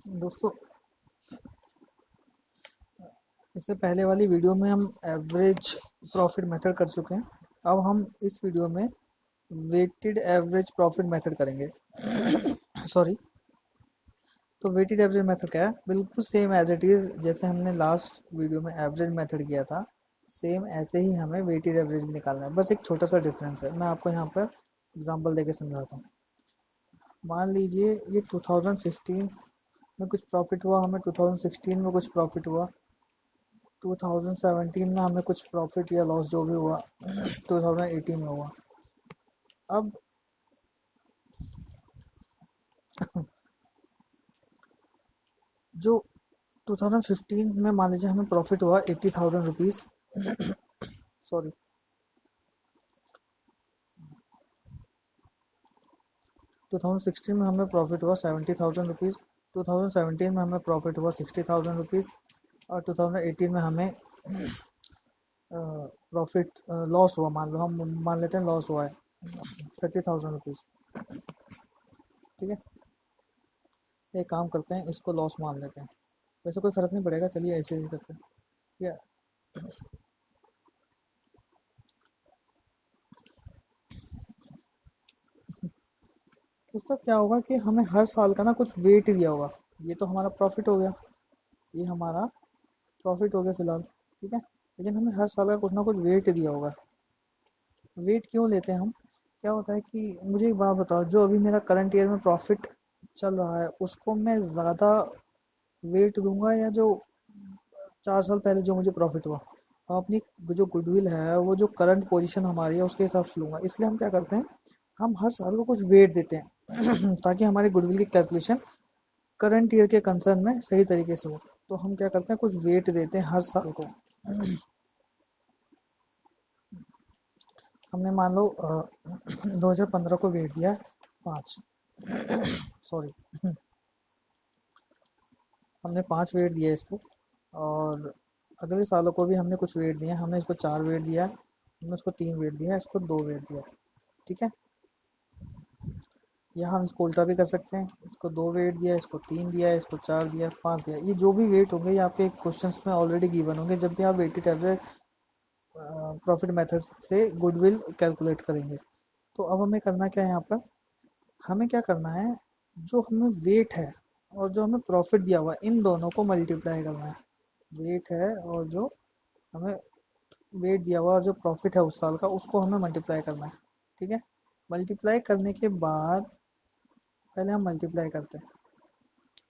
दोस्तों, इससे पहले वाली वीडियो में हम एवरेज प्रॉफिट मेथड कर चुके हैं। अब हम इस वीडियो में वेटेड एवरेज प्रॉफिट मेथड करेंगे। सॉरी। तो वेटेड एवरेज मेथड क्या है? बिल्कुल सेम एज इट इज जैसे हमने लास्ट वीडियो में एवरेज मेथड किया था, सेम ऐसे ही हमें वेटेड एवरेज भी निकालना है। बस एक छोटा सा डिफरेंस है, मैं आपको यहाँ पर एग्जांपल देके समझाता हूँ। मान लीजिए ये 2015 में कुछ प्रॉफिट हुआ, हमें 2016 में कुछ प्रॉफिट हुआ, 2017 में हमें कुछ प्रॉफिट या लॉस जो भी हुआ 2018 में हुआ। अब जो 2015 में मान लीजिए हमें प्रॉफिट हुआ 80,000 रुपीज़। सॉरी, 2016 में हमें प्रॉफिट हुआ 70,000 रुपीज़, 2017 में हमें प्रॉफिट हुआ 60,000 रुपीज़, और 2018 में हमें प्रॉफिट लॉस हुआ, मान लो हम मान लेते हैं लॉस हुआ है 30,000 रुपीज़। ठीक है, एक काम करते हैं, इसको लॉस मान लेते हैं। वैसे कोई फर्क नहीं पड़ेगा, चलिए ऐसे ही करते हैं। या उसका क्या होगा कि हमें हर साल का ना कुछ वेट दिया होगा। ये तो हमारा प्रॉफिट हो गया, ये हमारा प्रॉफिट हो गया फिलहाल। ठीक है, लेकिन हमें हर साल का कुछ ना कुछ वेट दिया होगा। वेट क्यों लेते हैं हम? क्या होता है कि मुझे एक बात बताओ, जो अभी मेरा करंट ईयर में प्रॉफिट चल रहा है उसको मैं ज़्यादा वेट दूंगा, या जो 4 साल पहले जो मुझे प्रॉफिट हुआ? हम अपनी जो गुडविल है, वो जो करंट पोजीशन हमारी है उसके हिसाब से लूंगा। इसलिए हम क्या करते हैं, हम हर साल को कुछ वेट देते हैं ताकि हमारी गुडविल की कैलकुलेशन करंट ईयर के कंसर्न में सही तरीके से हो। तो हम क्या करते हैं, कुछ वेट देते हैं हर साल को। हमने मान लो 2015 को वेट दिया 5। सॉरी, हमने 5 वेट दिया इसको। और अगले सालों को भी हमने कुछ वेट दिए, हमने इसको 4 वेट दिया है, हमने इसको 3 वेट दिया है, इसको 2 वेट दिया है। ठीक है, या हम इसको उल्टा भी कर सकते हैं, इसको 2 वेट दिया, इसको 3 दिया, इसको 4 दिया, 5 दिया। ये जो भी वेट होंगे ये आपके क्वेश्चंस में ऑलरेडी गिवन होंगे जब भी आप वेटेड एवरेज प्रॉफिट मेथड से गुडविल कैलकुलेट करेंगे। तो अब हमें करना क्या है यहाँ पर? हमें क्या करना है, जो हमें वेट है और जो हमें प्रॉफिट दिया हुआ है, इन दोनों को मल्टीप्लाई करना है। वेट है और जो हमें वेट दिया हुआ और जो प्रॉफिट है उस साल का, उसको हमें मल्टीप्लाई करना है। ठीक है, मल्टीप्लाई करने के बाद पहले हम मल्टीप्लाई करते हैं,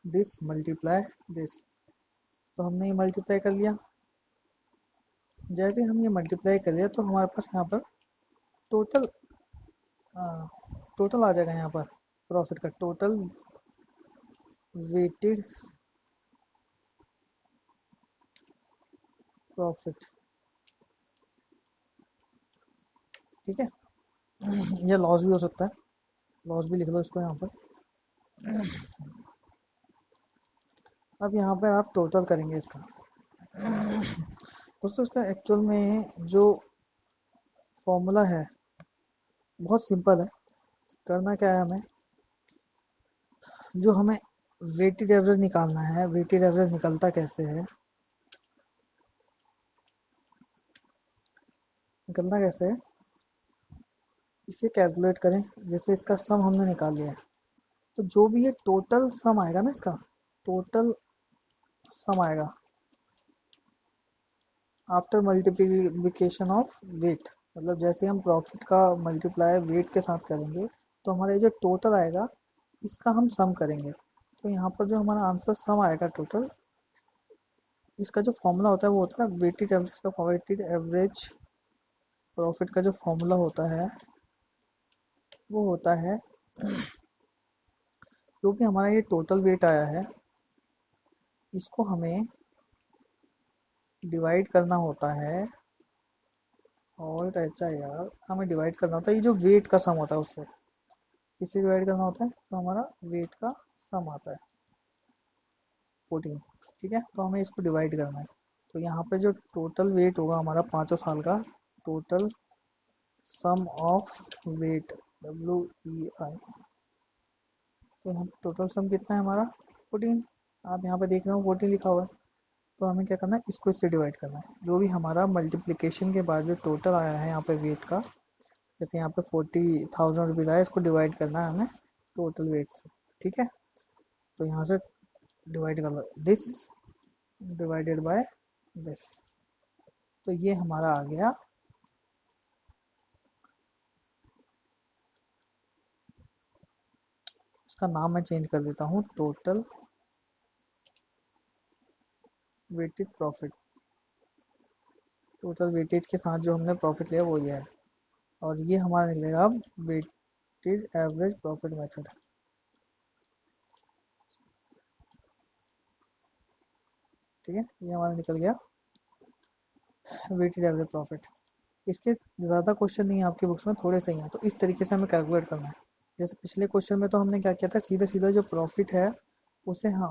दिस मल्टीप्लाई दिस। तो हमने ये मल्टीप्लाई कर लिया। जैसे हम ये मल्टीप्लाई कर लिया तो हमारे पास यहाँ पर टोटल टोटल आ जाएगा। यहाँ पर प्रॉफिट का टोटल वेटेड प्रॉफिट। ठीक है, या लॉस भी हो सकता है, लॉस भी लिख लो इसको यहाँ पर। अब यहाँ पर आप टोटल करेंगे इसका। दोस्तों, इसका एक्चुअल में जो फॉर्मूला है बहुत सिंपल है। करना क्या है हमें, जो हमें वेटेड एवरेज निकालना है, वेटेड एवरेज निकलता कैसे है, निकलना कैसे है, इसे कैलकुलेट करें। जैसे इसका सम हमने निकाल लिया है, तो जो भी ये टोटल सम आएगा ना, इसका टोटल सम आएगा आफ्टर मल्टीप्लिकेशन ऑफ वेट। मतलब जैसे हम प्रॉफिट का मल्टीप्लाई वेट के साथ करेंगे, तो हमारा ये जो टोटल आएगा इसका हम सम करेंगे। तो यहाँ पर जो हमारा आंसर सम आएगा टोटल, इसका जो फॉर्मूला होता है वो होता है वेटेड एवरेज का। वेटेड एवरेज प्रॉफिट का जो फॉर्मूला होता है वो होता है, जो भी हमारा ये टोटल वेट आया है इसको हमें डिवाइड करना होता है। और अच्छा यार, हमें डिवाइड करना होता है, ये जो वेट का सम होता है उससे, किससे डिवाइड करना होता है? तो हमारा वेट का सम आता है 14। ठीक है, तो हमें इसको डिवाइड करना है। तो यहाँ पे जो टोटल वेट होगा हमारा 5 साल का, total sum of weight, WEI। तो यहाँ पे टोटल सम कितना है हमारा? 14। आप यहाँ पे देख रहे हो 40 लिखा हुआ है, तो हमें क्या करना है, इसको इससे डिवाइड करना है। जो भी हमारा मल्टीप्लिकेशन के बाद जो टोटल आया है यहाँ पे वेट का, जैसे यहाँ पे 40,000 रुपीज़ आया, इसको डिवाइड करना है हमें टोटल वेट से। ठीक है, तो यहाँ से डिवाइड कर लो, दिस डिवाइडेड बाय दिस, तो ये हमारा आ गया। इसका नाम मैं चेंज कर देता हूँ, total weighted profit. Total weightage के साथ जो हमने प्रॉफिट लिया वो ये है, और ये हमारा निकलेगा अब वेटेड एवरेज प्रॉफिट मेथड। ठीक है, ये हमारा निकल गया वेटेड एवरेज प्रॉफिट। इसके ज़्यादा क्वेश्चन नहीं है आपकी बुक्स में, थोड़े से ही हैं, तो इस तरीके से हमें कैलकुलेट करना है। जैसे पिछले क्वेश्चन में तो हमने क्या किया था, सीधा सीधा जो प्रॉफिट है उसे, हाँ,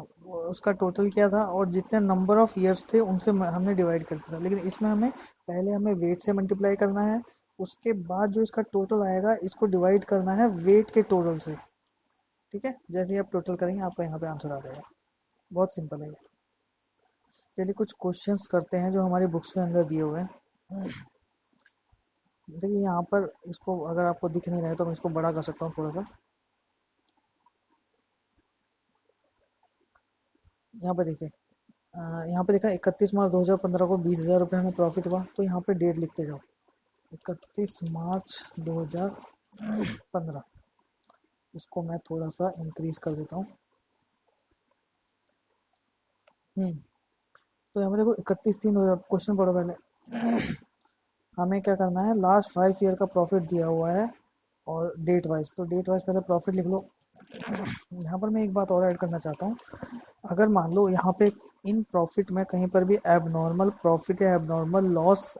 उसका टोटल किया था और जितने नंबर ऑफ ईयर्स थे उनसे हमने डिवाइड कर दिया था। लेकिन इसमें हमें पहले हमें वेट से मल्टीप्लाई करना है, उसके बाद जो इसका टोटल आएगा इसको डिवाइड करना है वेट के टोटल से। ठीक है, जैसे ही आप टोटल करेंगे आपका यहाँ पे आंसर आ जाएगा। बहुत सिंपल है ये। चलिए कुछ क्वेश्चंस करते हैं जो हमारी बुक्स में अंदर दिए हुए हैं। देखिए यहाँ पर, इसको अगर आपको दिख नहीं रहा है तो मैं इसको बड़ा कर सकता हूँ थोड़ा सा। यहाँ पे देखिए, यहाँ पे लिखा 31 मार्च 2015 को 20,000 रुपये हमें प्रॉफिट हुआ, तो यहाँ पे डेट लिखते जाओ, 31 मार्च 2015। इसको मैं थोड़ा सा इंक्रीज कर देता हूँ। तो यहाँ पे देखो 31/3 क्वेश्चन पढ़ो पहले। हमें क्या करना है, लास्ट 5 ईयर का प्रॉफिट दिया हुआ है और डेट वाइज, तो डेट वाइज पहले प्रॉफिट लिख लो। यहाँ पर मैं एक बात और ऐड करना चाहता हूँ, अगर मान लो यहाँ पे इन प्रॉफिट में कहीं पर भी एबनॉर्मल प्रॉफिट या एबनॉर्मल लॉस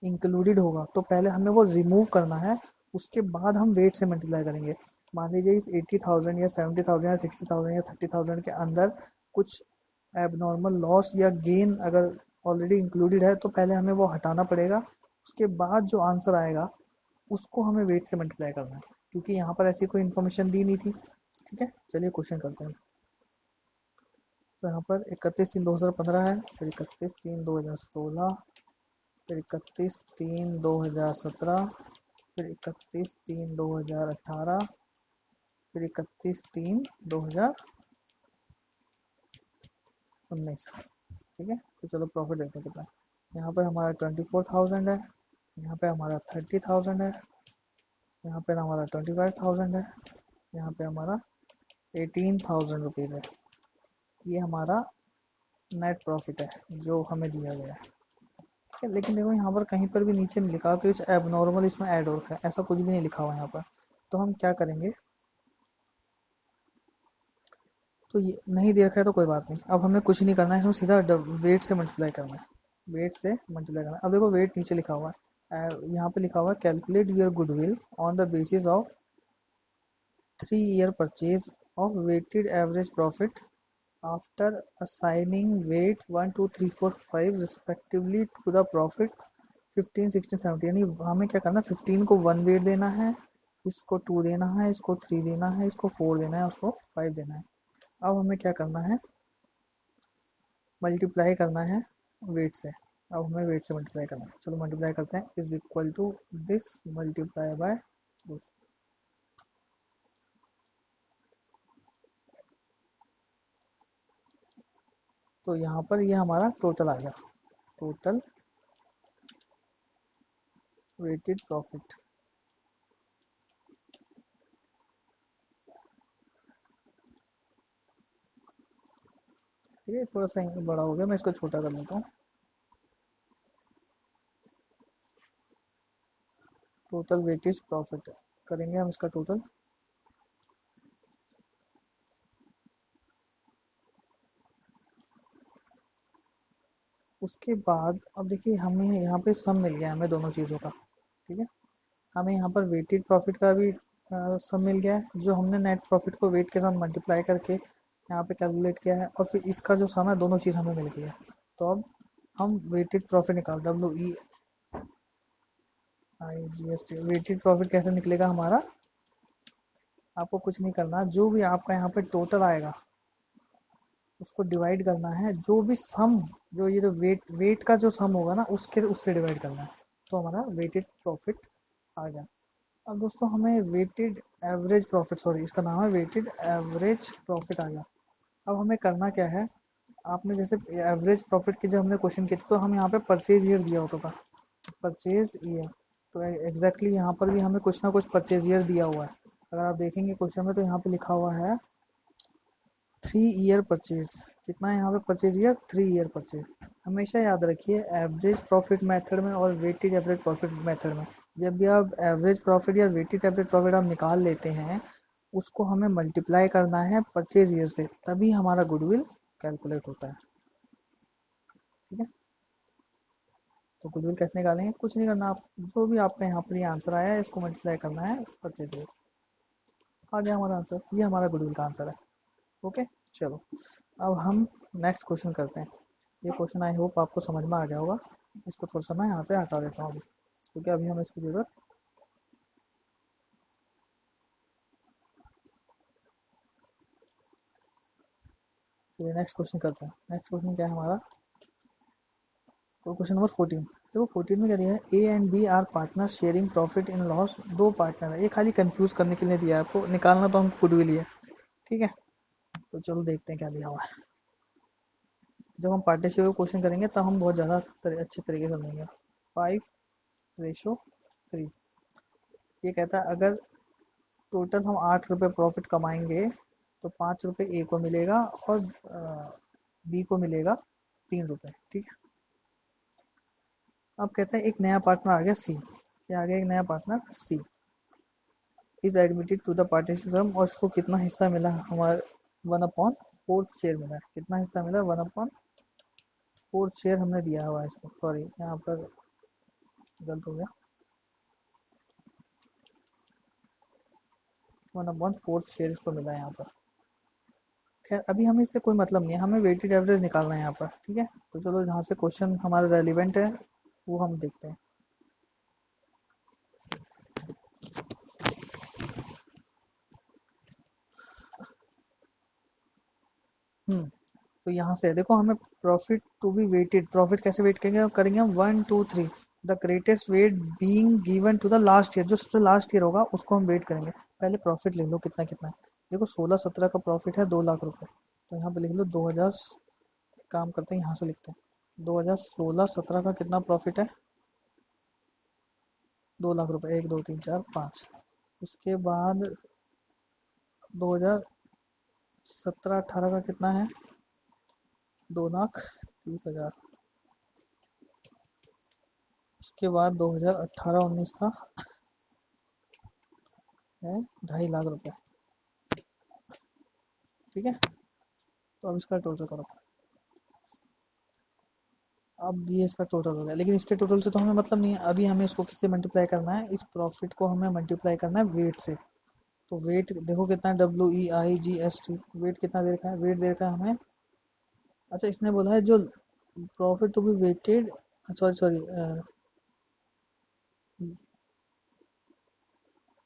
इंक्लूडेड होगा तो पहले हमें वो रिमूव करना है, उसके बाद हम वेट से मल्टीप्लाई करेंगे। मान लीजिए इस 80,000 या 70,000 या 60,000 या 30,000 के अंदर कुछ एबनॉर्मल लॉस या गेन अगर ऑलरेडी इंक्लूडेड है तो पहले हमें वो हटाना पड़ेगा, उसके बाद जो आंसर आएगा उसको हमें वेट से मल्टीप्लाई करना है, क्योंकि यहाँ पर ऐसी कोई इन्फॉर्मेशन दी नहीं थी। ठीक है, चलिए क्वेश्चन करते हैं। तो यहाँ पर 31/3/2015 है, फिर 31/3/2016, फिर 31/3/2017, फिर 31/3/2018, फिर 31/3/2019। ठीक है, तो चलो प्रॉफिट देखते हैं कितना है। यहाँ पे हमारा 24,000 है, यहाँ पे हमारा 30,000 है, यहाँ पे हमारा 25,000 है, यहाँ पे हमारा 18,000 रुपीज़ है। ये हमारा नेट प्रॉफिट है जो हमें दिया गया है। ठीक है, लेकिन देखो यहाँ पर कहीं पर भी नीचे नहीं लिखा कि कुछ एबनॉर्मल इसमें ऐड हो रखा है, ऐसा कुछ भी नहीं लिखा हुआ यहाँ पर। तो हम क्या करेंगे, तो ये नहीं दे रखा है तो कोई बात नहीं, अब हमें कुछ नहीं करना है, इसमें सीधा वेट से मल्टीप्लाई करना है। वेट से मल्टीप्लाई करना है। अब देखो वेट नीचे लिखा हुआ है, यहाँ पे लिखा हुआ है calculate your goodwill on the basis of 3 year purchase of weighted average profit after assigning weight 1 2 3 4 5 respectively to the profit 15 16 17। यानी हमें क्या करना है, 15 को 1 वेट देना है, इसको 2 देना है, इसको 3 देना है, इसको 4 देना है, उसको 5 देना है। अब हमें क्या करना है, मल्टीप्लाई करना है वेट से। अब हमें वेट से मल्टीप्लाई करना है, चलो मल्टीप्लाई करते हैं। Is equal to this multiply by this. तो यहाँ पर ये हमारा टोटल आ गया, टोटल वेटेड प्रॉफिट। ठीक है, थोड़ा सा बड़ा हो गया, मैं इसको छोटा कर लेता हूँ। टोटल वेटेज प्रॉफिट करेंगे हम इसका टोटल। उसके बाद अब देखिए हमें यहाँ पे सम मिल गया हमें दोनों चीज़ों का। ठीक है, हमें यहाँ पर वेटेड प्रॉफिट का भी सम मिल गया है, जो हमने नेट प्रॉफिट को वेट के साथ मल्टीप्लाई करके यहाँ पे कैलकुलेट किया है, और फिर इसका जो सम है दोनों चीज़ हमें मिल गई है। तो अब हम वेटेड प्रॉफिट निकाल, WEIGST वेटेड प्रॉफिट कैसे निकलेगा हमारा, आपको कुछ नहीं करना, जो भी आपका यहाँ पे टोटल आएगा उसको डिवाइड करना है, जो भी सम, जो ये जो वेट का जो सम होगा ना उसके उससे डिवाइड करना है, तो हमारा वेटेड प्रॉफिट आ गया। अब दोस्तों हमें वेटेड एवरेज प्रॉफिट, सॉरी इसका नाम है वेटेड एवरेज प्रॉफिट आ गया। अब हमें करना क्या है, आपने जैसे एवरेज प्रॉफिट के जब हमने क्वेश्चन किए थे तो हम यहाँ पे परचेज ईयर दिया होता था, परचेज ईयर, तो एग्जैक्टली यहाँ पर भी हमें कुछ ना कुछ परचेज ईयर दिया हुआ है। अगर आप देखेंगे क्वेश्चन में तो यहाँ पे लिखा हुआ है 3 ईयर परचेज, कितना है यहाँ पे परचेज ईयर, 3 ईयर परचेज। हमेशा याद रखिए एवरेज प्रॉफिट मेथड में और वेटेड एवरेज प्रॉफिट मेथड में, जब भी आप एवरेज प्रॉफिट या वेटेड एवरेज प्रॉफिट आप निकाल लेते हैं, उसको हमें मल्टीप्लाई करना है परचेज ईयर से, तभी हमारा गुडविल कैलकुलेट होता है। ठीक है, तो गुडविल कैसे निकालेंगे, कुछ नहीं करना, आप जो भी आपका यहाँ पर ये आंसर आया है इसको मल्टीप्लाई करना है परचेज ईयर, आ गया हमारा आंसर, ये हमारा गुडविल का आंसर है। ओके, चलो अब हम नेक्स्ट क्वेश्चन करते हैं। ये क्वेश्चन आई होप आपको समझ में आ गया होगा। इसको थोड़ा सा मैं यहाँ से हटा देता हूँ अभी, क्योंकि अभी हमें इसकी ज़रूरत। चलिए नेक्स्ट क्वेश्चन करते हैं। नेक्स्ट क्वेश्चन क्या है हमारा, तो क्वेश्चन नंबर 14। देखो 14 में क्या दिया है, A and B are partner sharing profit in loss, दो पार्टनर है, ये खाली कंफ्यूज करने के लिए दिया है आपको, निकालना तो हम गुडविल ही है। ठीक है, तो चलो देखते हैं क्या दिया हुआ है। जब हम पार्टनरशिप क्वेश्चन करेंगे तब हम बहुत ज़्यादा अच्छे तरीके से समझेंगे। 5:3, ये कहता है अगर टोटल हम 8 रुपये प्रॉफिट कमाएंगे तो 5 रुपये ए को मिलेगा और बी को मिलेगा 3 रुपये। ठीक है, अब कहते हैं एक नया पार्टनर आ गया सी, क्या आ गया, एक नया partner C is admitted to the partnership firm, और इसको कितना हिस्सा मिला हमारे, 1/4 शेयर मिला है। कितना हिस्सा मिला, 1/4 शेयर हमने दिया हुआ है इसको, सॉरी यहाँ पर गलत हो गया, 1/4 शेयर इसको मिला है यहाँ पर। खैर अभी हमें इससे कोई मतलब नहीं है, हमें वेटेड एवरेज निकालना है यहाँ पर। ठीक है, तो चलो जहाँ से क्वेश्चन हमारा रेलिवेंट है वो हम देखते हैं। तो यहाँ से देखो हमें profit to be weighted, profit कैसे वेट करेंगे, करेंगे हम 1 2 3, the greatest weight being given to the last year, जो सबसे लास्ट ईयर होगा उसको हम वेट करेंगे। पहले प्रॉफिट ले लो कितना कितना है, देखो 16-17 का प्रॉफिट है 2 लाख रुपए, तो यहाँ पे लिख लो 2000, काम करते हैं यहाँ से लिखते हैं 2016-17 का कितना प्रॉफिट है, 2 लाख रुपए, 1 2 3 4 5। उसके बाद 2017-18 का कितना है, 2,30,000। उसके बाद 2018-19 का है 2.5 लाख रुपए। ठीक है, तो अब इसका टोटल करो, अब ये इसका टोटल हो गया, लेकिन इसके टोटल से तो हमें मतलब नहीं है, अभी हमें इसको किससे मल्टीप्लाई करना है, इस प्रॉफिट को हमें मल्टीप्लाई करना है वेट से। तो वेट देखो कितना है, WEIGST, वेट कितना दे रखा है, वेट दे रखा है हमें, अच्छा इसने बोला है जो profit to be weighted, sorry sorry,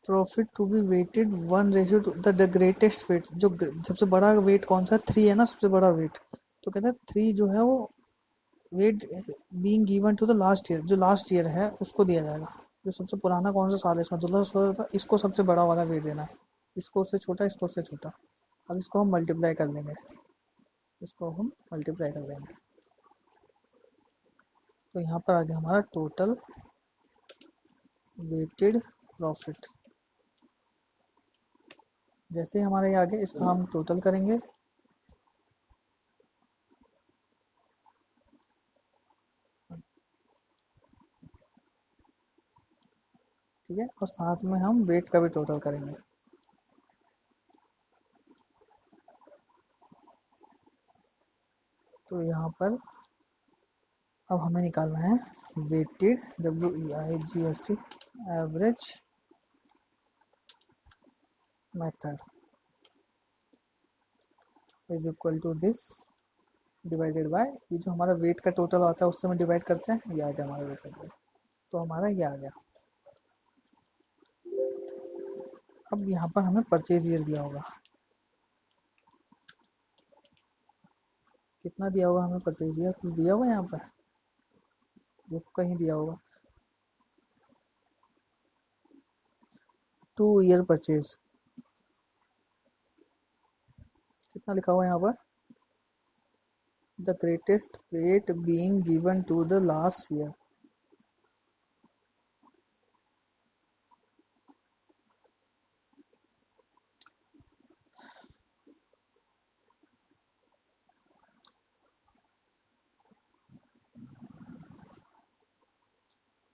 profit to be weighted 1 ratio to the greatest weight, जो सबसे बड़ा वेट कौन सा, 3 है ना सबसे बड़ा वेट, तो कहते हैं 3 जो है वो weight being given to the last year, जो लास्ट ईयर है उसको दिया जाएगा, जो सबसे पुराना कौन सा साल है इसमें 2016 था, इसको सबसे बड़ा वाला वेट देना है, इसको उससे छोटा, इसको उससे छोटा। अब इसको हम मल्टीप्लाई कर लेंगे, इसको हम मल्टीप्लाई कर लेंगे, तो यहाँ पर आ गया हमारा टोटल वेटेड प्रॉफिट। जैसे हमारे ये आ गया, इसका हम टोटल करेंगे, ठीक है, और साथ में हम वेट का भी टोटल करेंगे। तो यहाँ पर अब हमें निकालना है weighted, WEIGST average method is equal to this divided by, ये जो हमारा वेट का टोटल आता है उससे हम डिवाइड करते हैं, ये आ गया हमारा वेट का टोटल, तो हमारा ये आ गया। अब यहाँ पर हमें परचेज ईयर दिया होगा, कितना दिया होगा हमें परचेज ईयर, कुछ दिया हुआ है यहाँ पर? देखो कहीं दिया होगा। 2 ईयर परचेज, कितना लिखा हुआ है यहाँ पर? The greatest weight being given to the last year.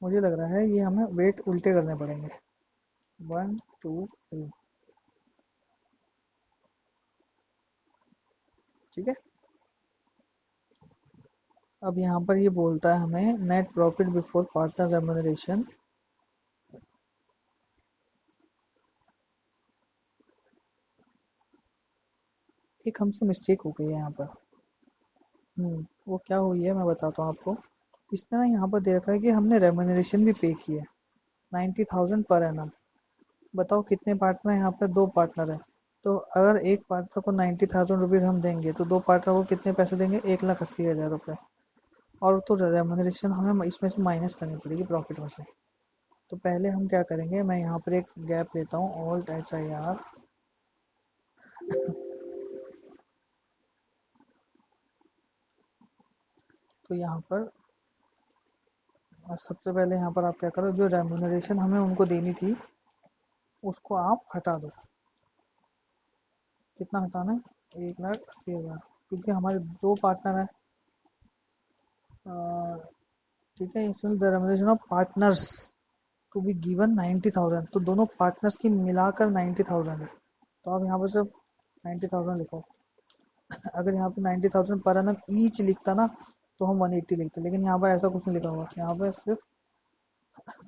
मुझे लग रहा है ये हमें वेट उल्टे करने पड़ेंगे। 1 2 3, ठीक है। अब यहाँ पर ये बोलता है हमें net profit before partner remuneration. एक हमसे मिस्टेक हो गई है यहाँ पर। वो क्या हुई है मैं बताता हूँ आपको। इसने ना यहाँ पर दे रखा है कि हमने रेम्यूनरेशन भी पे की है 90,000 पर एनम। बताओ कितने पार्टनर हैं यहाँ पे? 2 पार्टनर है। तो अगर एक पार्टनर को 90,000 रुपीज़ हम देंगे तो 2 पार्टनर को कितने पैसे देंगे? 1,80,000 रुपये। और तो रेम्यूनरेशन हमें इसमें से माइनस करनी पड़ेगी प्रॉफिट में से। तो पहले हम क्या करेंगे, मैं यहाँ पर एक गैप लेता हूँ, ऑल्ट HIR। तो यहाँ पर सबसे पहले यहाँ पर आप क्या करो, जो रेम्यूनरेशन हमें उनको देनी थी उसको आप हटा दो। कितना हटाना है? 1,80,000, क्योंकि हमारे 2 पार्टनर हैं। ठीक है, इसमें the remuneration of partners to be given 90,000, तो दोनों पार्टनर्स की मिलाकर 90,000 है। तो आप यहाँ पर सिर्फ 90,000 लिखो। अगर यहाँ पे 90,000 पर एनम ईच लिखता ना तो हम 180 लिखते, लेकिन यहाँ पर ऐसा कुछ नहीं लिखा हुआ। यहाँ पर सिर्फ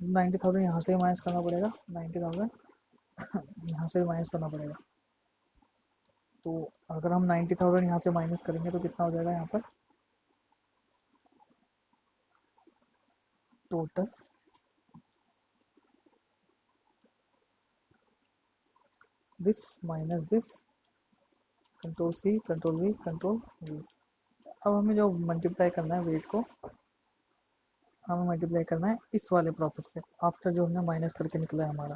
90,000 यहाँ से ही माइनस करना पड़ेगा, 90,000 यहाँ से भी माइनस करना पड़ेगा। तो अगर हम 90,000 यहाँ से माइनस करेंगे तो कितना हो जाएगा यहाँ पर? Total this minus this, control C, control V, control V। अब हमें जो मल्टीप्लाई करना है वेट को, हमें मल्टीप्लाई करना है इस वाले प्रॉफिट से, आफ्टर जो हमने माइनस करके निकला है हमारा।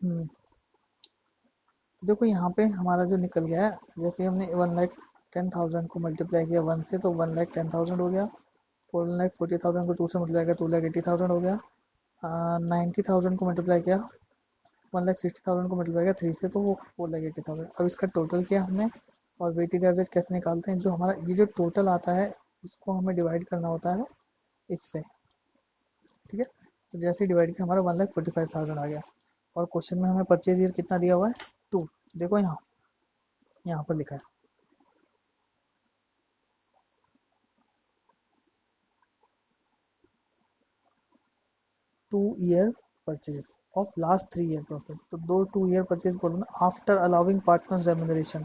हम्म तो देखो यहाँ पे हमारा जो निकल गया है, जैसे हमने 1,10,000 को मल्टीप्लाई किया 1 से तो 1,10,000 हो गया। 4,40,000 को 2 से मल्टीप्लाई किया 2,80,000 हो गया। 90,000 को मल्टीप्लाई किया 1,60,000 को मल्टीप्लाई किया 3 से तो वो 4,80,000। अब इसका टोटल किया हमने। और वेटेड एवरेज कैसे निकालते हैं? जो हमारा ये जो टोटल आता है इसको हमें डिवाइड करना होता है इससे। ठीक है, तो जैसे ही डिवाइड किया हमारा 1,45,000 आ गया। और क्वेश्चन में हमें परचेज ईयर कितना दिया हुआ है? 2। देखो यहाँ, यहाँ पर लिखा है 2 year purchase of last 3 year profit. तो दो 2 ईयर परचेज बोलो ना, आफ्टर अलाउिंग पार्टनर रेम्यूनरेशन।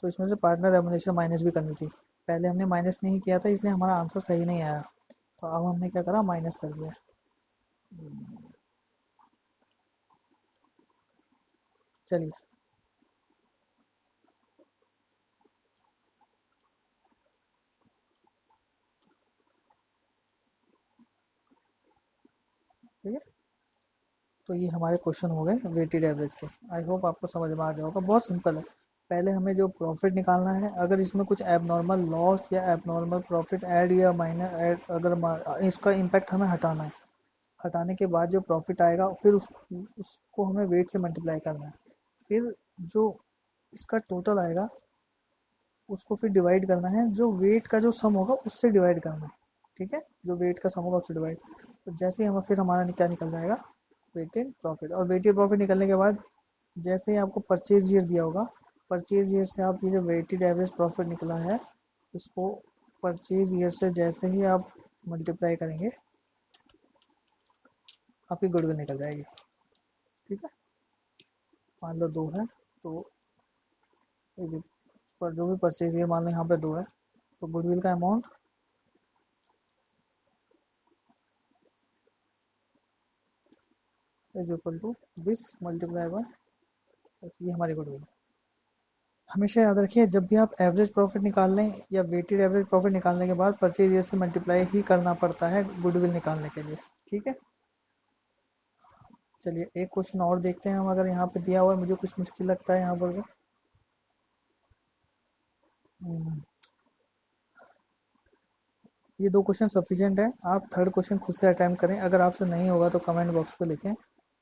तो इसमें से पार्टनर रेम्यूनरेशन माइनस भी करनी थी। पहले हमने माइनस नहीं किया था इसलिए हमारा आंसर सही नहीं आया। तो अब हमने क्या करा, माइनस कर दिया। चलिए, ठीक है। तो ये हमारे क्वेश्चन हो गए वेटेड एवरेज के। आई होप आपको समझ में आ गया होगा, बहुत सिंपल है। पहले हमें जो प्रॉफिट निकालना है, अगर इसमें कुछ एबनॉर्मल लॉस या एबनॉर्मल प्रॉफिट ऐड या माइनर ऐड, अगर इसका इम्पैक्ट हमें हटाना है। हटाने के बाद जो प्रॉफिट आएगा फिर उसको हमें वेट से मल्टीप्लाई करना है। फिर जो इसका टोटल आएगा उसको फिर डिवाइड करना है, जो वेट का जो सम होगा उससे डिवाइड करना है। ठीक है, जो वेट का सम होगा उससे डिवाइड। तो जैसे ही हम फिर हमारा क्या निकल जाएगा, वेटेड प्रॉफिट। और वेटेड प्रॉफिट निकलने के बाद जैसे ही आपको परचेज ईयर दिया होगा, परचेज ईयर से आप ये जो वेटेड एवरेज प्रॉफिट निकला है इसको परचेज ईयर से जैसे ही आप मल्टीप्लाई करेंगे आपकी गुडविल निकल जाएगी। ठीक है, मान लो 2 है तो ये जो पर जो भी परचेज ईयर मान लो यहाँ पे 2 है, तो गुडविल का amount is equal to this multiply by, ये हमारी गुडविल है। हमेशा याद रखिए जब भी आप एवरेज प्रॉफिट निकाल लें या वेटेड एवरेज प्रॉफिट निकालने के बाद परचेज ईयर से मल्टीप्लाई ही करना पड़ता है गुडविल निकालने के लिए। ठीक है, चलिए एक क्वेश्चन और देखते हैं हम, अगर यहाँ पे दिया हुआ है, मुझे कुछ मुश्किल लगता है यहाँ पर भी। हम्म, ये दो क्वेश्चन सफिशिएंट है, आप थर्ड क्वेश्चन खुद से अटेम्प्ट करें, अगर आपसे नहीं होगा तो कमेंट बॉक्स पे लिखें,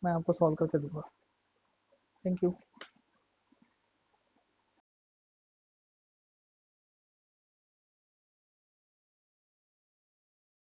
मैं आपको सॉल्व करके दूंगा। Thank you.